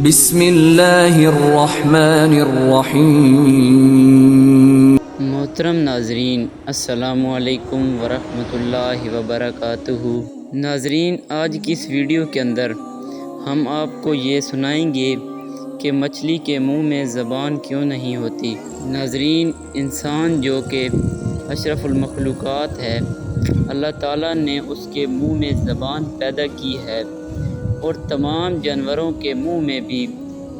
بسم اللہ الرحمن الرحیم۔ محترم ناظرین، السلام علیکم ورحمۃ اللہ وبرکاتہ۔ ناظرین، آج کی اس ویڈیو کے اندر ہم آپ کو یہ سنائیں گے کہ مچھلی کے منہ میں زبان کیوں نہیں ہوتی۔ ناظرین، انسان جو کہ اشرف المخلوقات ہے، اللہ تعالیٰ نے اس کے منہ میں زبان پیدا کی ہے، اور تمام جانوروں کے منہ میں بھی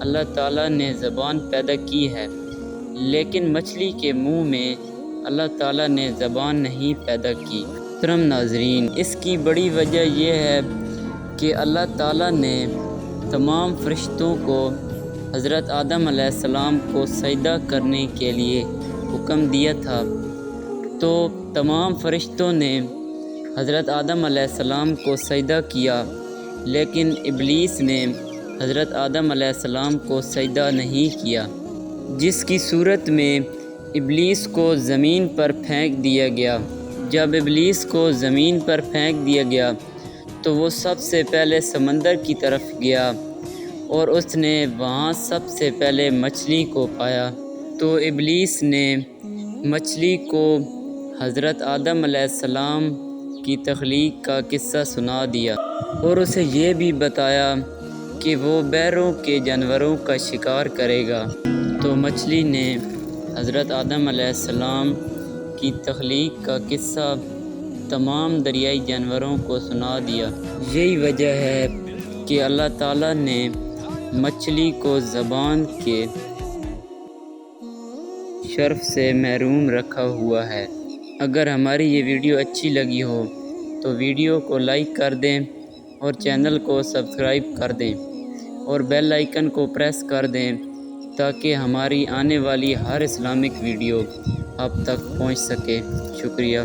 اللہ تعالیٰ نے زبان پیدا کی ہے، لیکن مچھلی کے منہ میں اللہ تعالیٰ نے زبان نہیں پیدا کی۔ محترم ناظرین، اس کی بڑی وجہ یہ ہے کہ اللہ تعالیٰ نے تمام فرشتوں کو حضرت آدم علیہ السلام کو سجدہ کرنے کے لیے حکم دیا تھا، تو تمام فرشتوں نے حضرت آدم علیہ السلام کو سجدہ کیا، لیکن ابلیس نے حضرت آدم علیہ السلام کو سجدہ نہیں کیا، جس کی صورت میں ابلیس کو زمین پر پھینک دیا گیا۔ جب ابلیس کو زمین پر پھینک دیا گیا تو وہ سب سے پہلے سمندر کی طرف گیا، اور اس نے وہاں سب سے پہلے مچھلی کو پایا، تو ابلیس نے مچھلی کو حضرت آدم علیہ السلام کی تخلیق کا قصہ سنا دیا، اور اسے یہ بھی بتایا کہ وہ بحروں کے جانوروں کا شکار کرے گا۔ تو مچھلی نے حضرت آدم علیہ السلام کی تخلیق کا قصہ تمام دریائی جانوروں کو سنا دیا۔ یہی وجہ ہے کہ اللہ تعالیٰ نے مچھلی کو زبان کے شرف سے محروم رکھا ہوا ہے۔ اگر ہماری یہ ویڈیو اچھی لگی ہو تو ویڈیو کو لائک کر دیں، اور چینل کو سبسکرائب کر دیں، اور بیل آئیکن کو پریس کر دیں، تاکہ ہماری آنے والی ہر اسلامک ویڈیو آپ تک پہنچ سکے۔ شکریہ۔